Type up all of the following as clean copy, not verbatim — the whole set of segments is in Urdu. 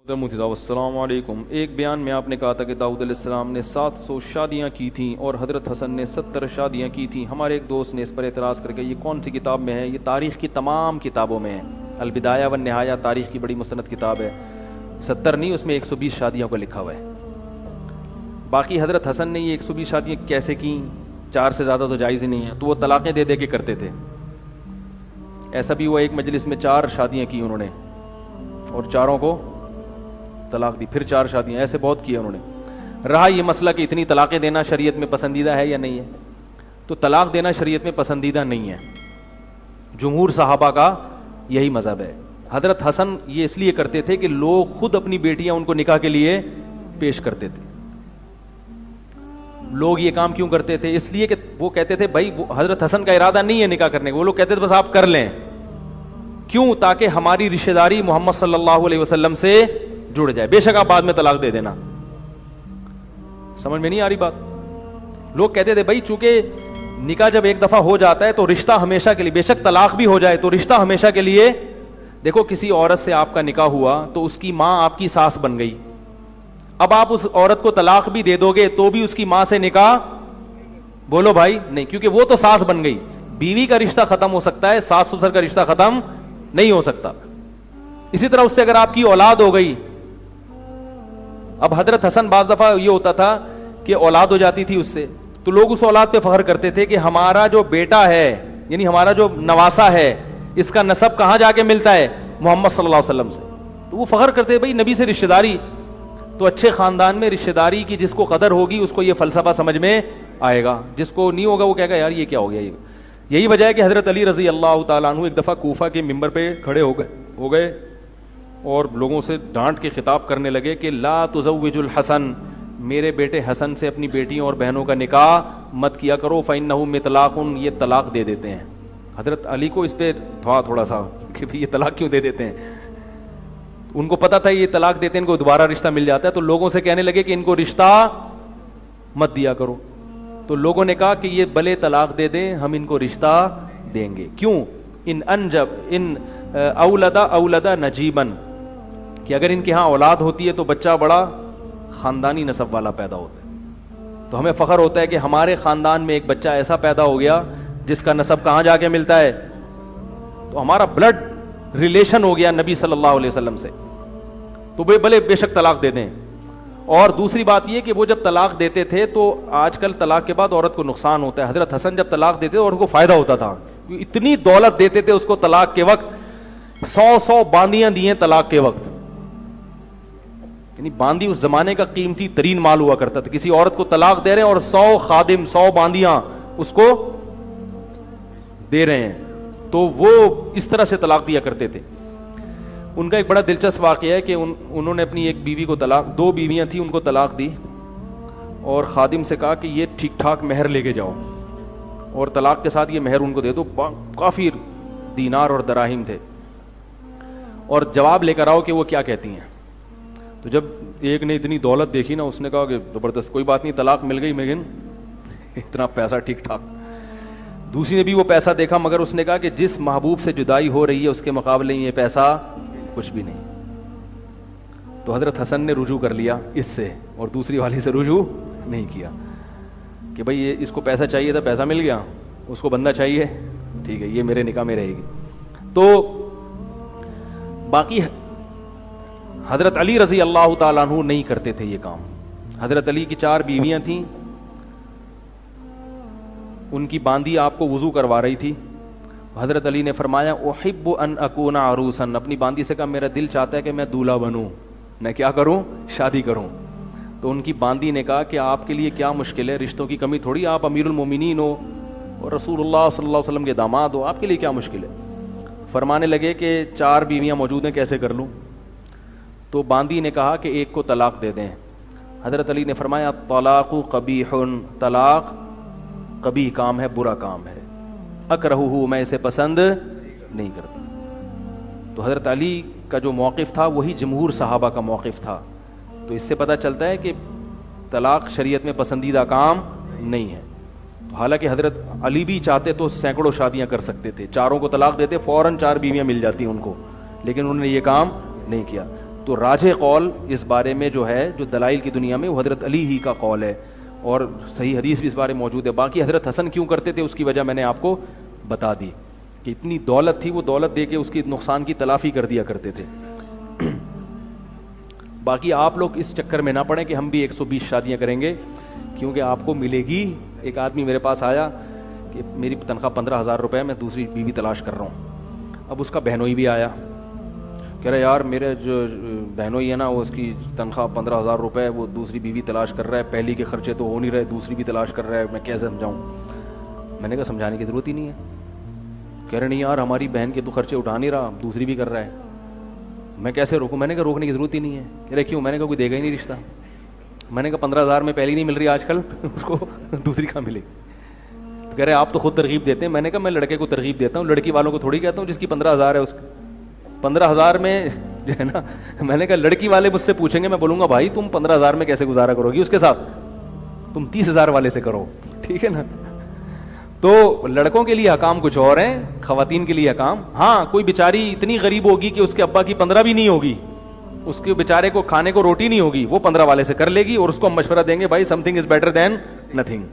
السلام علیکم۔ ایک بیان میں آپ نے کہا تھا کہ داؤد علیہ السلام نے 700 شادیاں کی تھیں اور حضرت حسن نے 70 شادیاں کی تھیں۔ ہمارے ایک دوست نے اس پر اعتراض کر کے یہ کون سی کتاب میں ہے؟ یہ تاریخ کی تمام کتابوں میں ہے۔ البدایہ والنہایہ تاریخ کی بڑی مستند کتاب ہے، 70 نہیں، اس میں 120 شادیوں کا لکھا ہوا ہے۔ باقی حضرت حسن نے یہ 120 شادیاں کیسے کیں؟ 4 سے زیادہ تو جائز ہی نہیں ہے، تو وہ طلاقیں دے دے کے کرتے تھے۔ ایسا بھی ہوا ایک مجلس میں 4 شادیاں کی انہوں نے اور چاروں کو طلاق دی، پھر 4 شادیاں، ایسے بہت کیے انہوں نے۔ رہا یہ مسئلہ کہ اتنی طلاقیں دینا شریعت میں پسندیدہ ہے یا نہیں ہے، تو طلاق دینا شریعت میں پسندیدہ نہیں ہے۔ جمہور صحابہ کا یہی مذہب ہے۔ حضرت حسن یہ اس لیے کرتے تھے کہ لوگ خود اپنی بیٹیاں ان کو نکاح کے لیے پیش کرتے تھے۔ لوگ یہ کام کیوں کرتے تھے؟ اس لیے کہ وہ کہتے تھے بھائی حضرت حسن کا ارادہ نہیں ہے نکاح کرنے کا، وہ لوگ کہتے تھے بس آپ کر لیں۔ کیوں؟ تاکہ ہماری رشتہ داری محمد صلی اللہ علیہ وسلم سے جڑ جائے، بے شک آپ بعد میں طلاق دے دینا۔ سمجھ میں نہیں آ رہی بات؟ لوگ کہتے تھے بھائی چونکہ نکاح جب ایک دفعہ ہو جاتا ہے تو رشتہ ہمیشہ کے لیے، بے شک طلاق بھی ہو جائے تو رشتہ ہمیشہ کے لیے۔ دیکھو کسی عورت سے آپ کا نکاح ہوا تو اس کی ماں آپ کی ساس بن گئی، اب آپ اس عورت کو طلاق بھی دے دو گے تو بھی اس کی ماں سے نکاح، بولو بھائی نہیں، کیونکہ وہ تو ساس بن گئی۔ بیوی کا رشتہ ختم ہو سکتا ہے، ساس سسر کا رشتہ ختم نہیں ہو سکتا۔ اسی طرح اس سے اگر آپ کی اولاد ہو گئی، اب حضرت حسن بعض دفعہ یہ ہوتا تھا کہ اولاد ہو جاتی تھی اس سے، تو لوگ اس اولاد پہ فخر کرتے تھے کہ ہمارا جو بیٹا ہے، یعنی ہمارا جو نواسا ہے، اس کا نسب کہاں جا کے ملتا ہے؟ محمد صلی اللہ علیہ وسلم سے۔ تو وہ فخر کرتے بھائی نبی سے رشتہ داری، تو اچھے خاندان میں رشتہ داری کی جس کو قدر ہوگی اس کو یہ فلسفہ سمجھ میں آئے گا، جس کو نہیں ہوگا وہ کہے گا یار یہ کیا ہو گیا۔ یہی وجہ ہے کہ حضرت علی رضی اللہ تعالیٰ عنہ ایک دفعہ کوفہ کے ممبر پہ کھڑے ہو گئے اور لوگوں سے ڈانٹ کے خطاب کرنے لگے کہ لا تزوج الحسن، میرے بیٹے حسن سے اپنی بیٹیوں اور بہنوں کا نکاح مت کیا کرو، فإنہ مطلاق، یہ طلاق دے دیتے ہیں۔ حضرت علی کو اس پہ تھوڑا سا کہ یہ طلاق کیوں دے دیتے ہیں، ان کو پتا تھا یہ طلاق دیتے ہیں ان کو دوبارہ رشتہ مل جاتا ہے، تو لوگوں سے کہنے لگے کہ ان کو رشتہ مت دیا کرو۔ تو لوگوں نے کہا کہ یہ بلے طلاق دے دیں، ہم ان کو رشتہ دیں گے۔ کیوں؟ ان اولدا نجیبن، کہ اگر ان کے ہاں اولاد ہوتی ہے تو بچہ بڑا خاندانی نسب والا پیدا ہوتا ہے، تو ہمیں فخر ہوتا ہے کہ ہمارے خاندان میں ایک بچہ ایسا پیدا ہو گیا جس کا نسب کہاں جا کے ملتا ہے، تو ہمارا بلڈ ریلیشن ہو گیا نبی صلی اللہ علیہ وسلم سے، تو بھلے بے شک طلاق دے دیں۔ اور دوسری بات یہ کہ وہ جب طلاق دیتے تھے تو آج کل طلاق کے بعد عورت کو نقصان ہوتا ہے، حضرت حسن جب طلاق دیتے عورت کو فائدہ ہوتا تھا، اتنی دولت دیتے تھے اس کو طلاق کے وقت، 100 باندیاں دی ہیں طلاق کے وقت، یعنی باندی اس زمانے کا قیمتی ترین مال ہوا کرتا تھا۔ کسی عورت کو طلاق دے رہے ہیں اور 100 خادم، 100 باندیاں اس کو دے رہے ہیں، تو وہ اس طرح سے طلاق دیا کرتے تھے۔ ان کا ایک بڑا دلچسپ واقعہ ہے کہ انہوں نے اپنی ایک بیوی کو طلاق، 2 بیویاں تھیں، ان کو طلاق دی اور خادم سے کہا کہ یہ ٹھیک ٹھاک مہر لے کے جاؤ اور طلاق کے ساتھ یہ مہر ان کو دے دو، کافی دینار اور دراہم تھے، اور جواب لے کر آؤ کہ وہ کیا کہتی ہیں۔ تو جب ایک نے اتنی دولت دیکھی نا، اس نے کہا کہ زبردست، کوئی بات نہیں، طلاق مل گئی لیکن اتنا پیسہ ٹھیک ٹھاک۔ دوسری نے بھی وہ پیسہ دیکھا، مگر اس نے کہا کہ جس محبوب سے جدائی ہو رہی ہے اس کے مقابلے یہ پیسہ کچھ بھی نہیں۔ تو حضرت حسن نے رجوع کر لیا اس سے، اور دوسری والی سے رجوع نہیں کیا کہ بھائی یہ اس کو پیسہ چاہیے تھا، پیسہ مل گیا، اس کو بندہ چاہیے، ٹھیک ہے، یہ میرے نکاح میں رہے گی۔ تو باقی حضرت علی رضی اللہ تعالیٰ عنہ نہیں کرتے تھے یہ کام۔ حضرت علی کی 4 بیویاں تھیں، ان کی باندی آپ کو وضو کروا رہی تھی، حضرت علی نے فرمایا احب ان اکون عروسا، اپنی باندی سے کہا میرا دل چاہتا ہے کہ میں دولہا بنوں، میں کیا کروں؟ شادی کروں۔ تو ان کی باندی نے کہا کہ آپ کے لیے کیا مشکل ہے، رشتوں کی کمی تھوڑی، آپ امیر المومنین ہو اور رسول اللہ صلی اللہ علیہ وسلم کے داماد ہو، آپ کے لیے کیا مشکل ہے؟ فرمانے لگے کہ 4 بیویاں موجود ہیں، کیسے کر لوں؟ تو باندی نے کہا کہ ایک کو طلاق دے دیں۔ حضرت علی نے فرمایا طلاق قبیح، طلاق قبیح کام ہے، برا کام ہے، اکرہہ، میں اسے پسند نہیں کرتا۔ تو حضرت علی کا جو موقف تھا وہی جمہور صحابہ کا موقف تھا۔ تو اس سے پتہ چلتا ہے کہ طلاق شریعت میں پسندیدہ کام نہیں ہے۔ تو حالانکہ حضرت علی بھی چاہتے تو سینکڑوں شادیاں کر سکتے تھے، 4 کو طلاق دیتے، فوراً 4 بیویاں مل جاتی ان کو، لیکن انہوں نے یہ کام نہیں کیا۔ تو راجح قول اس بارے میں جو ہے، جو دلائل کی دنیا میں، وہ حضرت علی ہی کا قول ہے، اور صحیح حدیث بھی اس بارے میں موجود ہے. باقی حضرت حسن کیوں کرتے تھے اس کی وجہ میں نے آپ کو بتا دی کہ اتنی دولت تھی، وہ دولت دے کے اس کی نقصان کی تلافی کر دیا کرتے تھے. باقی آپ لوگ اس چکر میں نہ پڑیں کہ ہم بھی 120 شادیاں کریں گے، کیونکہ آپ کو ملے گی. ایک آدمی میرے پاس آیا کہ میری تنخواہ 15,000 روپے، میں دوسری بیوی تلاش کر رہا ہوں. اب اس کا بہنوئی بھی آیا، کہہ رہا یار میرے جو بہنوئی ہے نا، وہ اس کی تنخواہ 15,000 روپے، وہ دوسری بیوی تلاش کر رہا ہے، پہلی کے خرچے تو ہو نہیں رہے، دوسری بھی تلاش کر رہا ہے، میں کیسے سمجھاؤں؟ میں نے کہا سمجھانے کی ضرورت ہی نہیں ہے. کہہ رہے نہیں یار ہماری بہن کے تو خرچے اٹھا نہیں رہا، دوسری بھی کر رہا ہے، میں کیسے روکوں؟ میں نے کہا روکنے کی ضرورت ہی نہیں ہے. کہہ رہے کیوں؟ میں نے کہا کوئی دے گا ہی نہیں رشتہ. میں نے کہا 15,000 میں پہلی نہیں مل رہی آج کل، اس کو دوسری کہاں ملے؟ تو کہہ رہے آپ تو خود ترغیب دیتے ہیں. میں نے کہا میں لڑکے کو ترغیب دیتا ہوں، لڑکی والوں کو تھوڑی کہتا ہوں جس کی 15,000 ہے اس 15,000 میں جو ہے نا. میں نے کہا لڑکی والے مجھ سے پوچھیں گے، میں بولوں گا بھائی تم 15,000 میں کیسے گزارا کرو گی اس کے ساتھ، تم 30,000 والے سے کرو، ٹھیک ہے نا. تو لڑکوں کے لیے حکام کچھ اور ہیں، خواتین کے لیے حکام. ہاں کوئی بیچاری اتنی غریب ہوگی کہ اس کے ابا کی 15 بھی نہیں ہوگی، اس کے بیچارے کو کھانے کو روٹی نہیں ہوگی، وہ 15 والے سے کر لے گی، اور اس کو ہم مشورہ دیں گے بھائی some thing is better than nothing.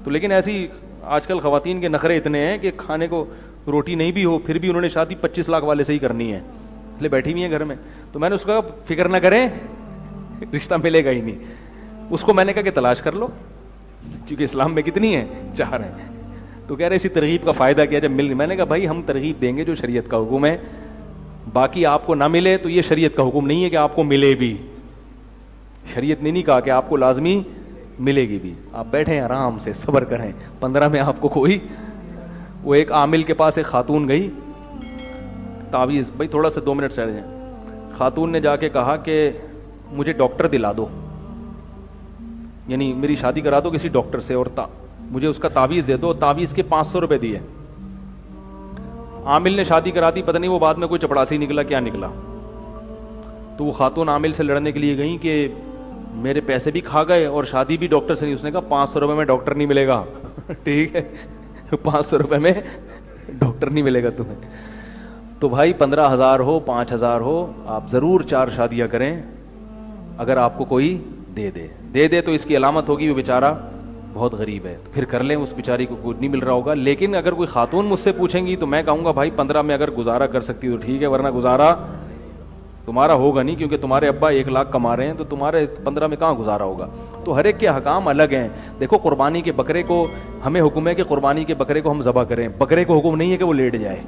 تو لیکن ایسی آج کل خواتین کے نخرے اتنے ہیں کہ کھانے کو روٹی نہیں بھی ہو پھر بھی انہوں نے شادی 25 لاکھ والے سے ہی کرنی ہے، اس لیے بیٹھی ہوئی ہیں گھر میں. تو میں نے اس کو کہا فکر نہ کریں، رشتہ ملے گا ہی نہیں. اس کو میں نے کہا کہ تلاش کر لو، کیونکہ اسلام میں کتنی ہیں؟ 4 ہیں. تو کہہ رہے اسی ترغیب کا فائدہ کیا جب مل. میں نے کہا بھائی ہم ترغیب دیں گے جو شریعت کا حکم ہے، باقی آپ کو نہ ملے تو یہ شریعت کا حکم نہیں ہے کہ آپ کو ملے بھی. شریعت نے نہیں کہا کہ آپ کو لازمی ملے گی بھی. آپ بیٹھیں آرام سے صبر کریں. 15 میں آپ کو کوئی، وہ ایک عامل کے پاس ایک خاتون گئی، تعویذ، بھائی تھوڑا سا 2 منٹ سے رہیں. خاتون نے جا کے کہا کہ مجھے ڈاکٹر دلا دو، یعنی میری شادی کرا دو کسی ڈاکٹر سے، اور مجھے اس کا تعویذ دے دو. تعویذ کے 500 روپے دیے. عامل نے شادی کرا دی، پتہ نہیں وہ بعد میں کوئی چپڑاسی نکلا کیا نکلا. تو وہ خاتون عامل سے لڑنے کے لیے گئی کہ میرے پیسے بھی کھا گئے اور شادی بھی ڈاکٹر سے نہیں. اس نے کہا 500 روپے میں ڈاکٹر نہیں ملے گا. ٹھیک ہے 500 روپے میں ڈاکٹر نہیں ملے گا تمہیں. تو بھائی 15,000 ہو 5,000 ہو، آپ ضرور 4 شادیاں کریں. اگر آپ کو کوئی دے دے تو اس کی علامت ہوگی وہ بیچارہ بہت غریب ہے، تو پھر کر لیں، اس بیچاری کو کچھ نہیں مل رہا ہوگا. لیکن اگر کوئی خاتون مجھ سے پوچھیں گی تو میں کہوں گا بھائی 15 میں اگر گزارا کر سکتی تو ٹھیک ہے، ورنہ گزارا تمہارا ہوگا نہیں، کیونکہ تمہارے ابا 1 لاکھ کما رہے ہیں، تو تمہارے 15 میں کہاں گزارا ہوگا. تو ہر ایک کے حکام الگ ہیں. دیکھو قربانی کے بکرے کو ہمیں حکم ہے کہ قربانی کے بکرے کو ہم ذبح کریں، بکرے کو حکم نہیں ہے کہ وہ لیٹ جائے.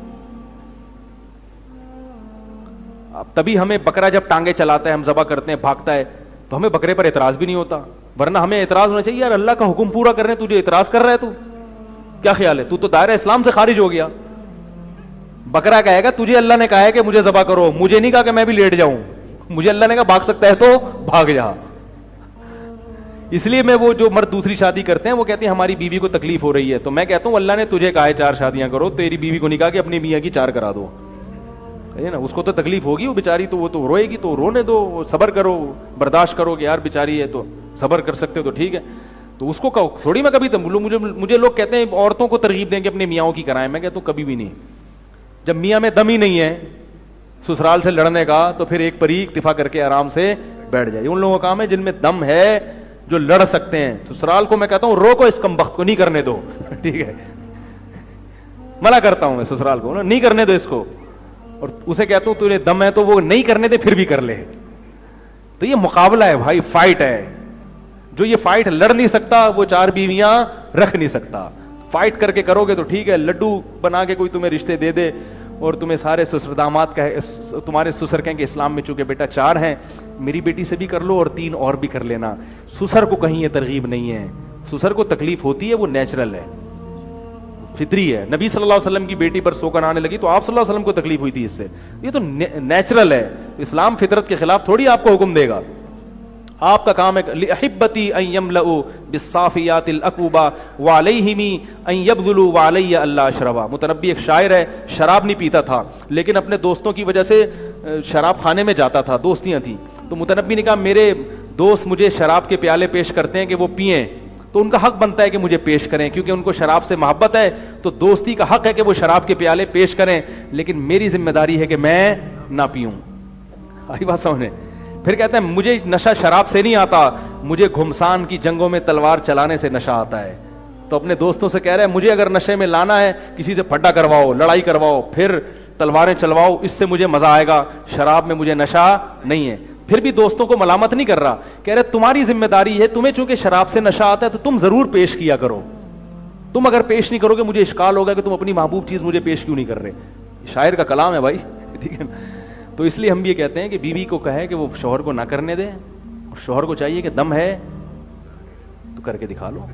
اب تبھی ہمیں بکرا جب ٹانگیں چلاتا ہے، ہم ذبح کرتے ہیں، بھاگتا ہے، تو ہمیں بکرے پر اعتراض بھی نہیں ہوتا. ورنہ ہمیں اعتراض ہونا چاہیے یار اللہ کا حکم پورا کر رہے ہیں، تجھے اعتراض کر رہا ہے، تو کیا خیال ہے؟ تو دائرہ اسلام سے خارج ہو گیا. بکرا کہے گا تجھے اللہ نے کہا ہے کہ مجھے ذبح کرو، مجھے نہیں کہا کہ میں بھی لیٹ جاؤں. مجھے اللہ نے کہا بھاگ سکتا ہے تو بھاگ جا. اس لیے میں وہ جو مرد دوسری شادی کرتے ہیں وہ کہتے ہیں ہماری بیوی کو تکلیف ہو رہی ہے، تو میں کہتا ہوں اللہ نے تجھے کہا ہے 4 شادیاں کرو، تیری بیوی کو نہیں کہا کہ اپنی میاں کی 4 کرا دو. ہے نا، اس کو تو تکلیف ہوگی، وہ بیچاری تو وہ تو روئے گی، تو رونے دو، صبر کرو، برداشت کرو کہ یار بیچاری ہے تو صبر کر سکتے ہو تو ٹھیک ہے. تو اس کو تھوڑی میں کبھی مجھے لوگ کہتے ہیں عورتوں کو ترغیب دیں کہ اپنے میاں کی کرائیں. میں کہتا ہوں کبھی بھی نہیں. جب میاں میں دم ہی نہیں ہے سسرال سے لڑنے کا تو پھر ایک پری اکتفا کر کے آرام سے بیٹھ جائے. ان لوگوں کا کام ہے جن میں دم ہے، جو لڑ سکتے ہیں. سسرال کو میں کہتا ہوں روکو اس کم بخت کو، نہیں کرنے دو. ٹھیک ہے، منع کرتا ہوں میں سسرال کو، نہیں کرنے دو اس کو. اور اسے کہتا ہوں تجھے دم ہے تو وہ نہیں کرنے دے پھر بھی کر لے. تو یہ مقابلہ ہے بھائی، فائٹ ہے. جو یہ فائٹ لڑ نہیں سکتا وہ 4 بیویاں رکھ نہیں سکتا. فائٹ کر کے کرو گے تو ٹھیک ہے، لڈو بنا کے کوئی تمہیں رشتے دے دے اور تمہیں سارے سسر داماد تمہارے سسر کہیں کہ اسلام میں چونکہ بیٹا 4 ہیں، میری بیٹی سے بھی کر لو اور 3 اور بھی کر لینا. سسر کو کہیں یہ ترغیب نہیں ہے. سسر کو تکلیف ہوتی ہے، وہ نیچرل ہے، فطری ہے. نبی صلی اللہ علیہ وسلم کی بیٹی پر سوکن آنے لگی تو آپ صلی اللہ علیہ وسلم کو تکلیف ہوئی تھی اس سے. یہ تو نیچرل ہے. اسلام فطرت کے خلاف تھوڑی آپ کو حکم دے گا. آپ کا کام ہے لِأَحِبَّتِي أَن يَمْلَؤُوا بِالصَّافِيَاتِ الْأَكْوَابَ وَعَلَيْهِمِ أَن يَبْذُلُوا وَعَلَيَّ أَلَّا أَشْرَبَ. متنبی ایک شاعر ہے، شراب نہیں پیتا تھا لیکن اپنے دوستوں کی وجہ سے شراب خانے میں جاتا تھا، دوستیاں تھیں. تو متنبی نے کہا میرے دوست مجھے شراب کے پیالے پیش کرتے ہیں کہ وہ پئیں، تو ان کا حق بنتا ہے کہ مجھے پیش کریں، کیونکہ ان کو شراب سے محبت ہے. تو دوستی کا حق ہے کہ وہ شراب کے پیالے پیش کریں، لیکن میری ذمہ داری ہے کہ میں نہ پیوں. آئی بات سمجھنے. پھر کہتے ہیں مجھے نشہ شراب سے نہیں آتا, مجھے گھمسان کی جنگوں میں تلوار چلانے سے نشہ آتا ہے. تو اپنے دوستوں سے کہہ رہے ہیں مجھے اگر نشے میں لانا ہے کسی سے پھڈا کرواؤ, لڑائی کرواؤ, پھر تلواریں چلواؤ, اس سے مجھے مزہ آئے گا, شراب میں مجھے نشہ نہیں ہے. پھر بھی دوستوں کو ملامت نہیں کر رہا, کہہ رہے تمہاری ذمہ داری ہے, تمہیں چونکہ شراب سے نشہ آتا ہے تو تم ضرور پیش کیا کرو. تم اگر پیش نہیں کرو گے مجھے اشکال ہوگا کہ تم اپنی محبوب چیز مجھے پیش کیوں نہیں کر رہے. شاعر کا کلام ہے بھائی, ٹھیک ہے. تو اس لیے ہم بھی یہ کہتے ہیں کہ بیوی کو کہے کہ وہ شوہر کو نہ کرنے دے, اور شوہر کو چاہیے کہ دم ہے تو کر کے دکھا لو.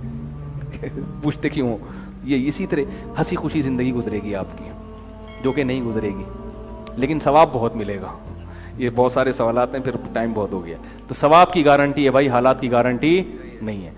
پوچھتے کیوں؟ یہ اسی طرح ہنسی خوشی زندگی گزرے گی آپ کی, جو کہ نہیں گزرے گی, لیکن ثواب بہت ملے گا. یہ بہت سارے سوالات ہیں, پھر ٹائم بہت ہو گیا. تو ثواب کی گارنٹی ہے بھائی, حالات کی گارنٹی نہیں ہے.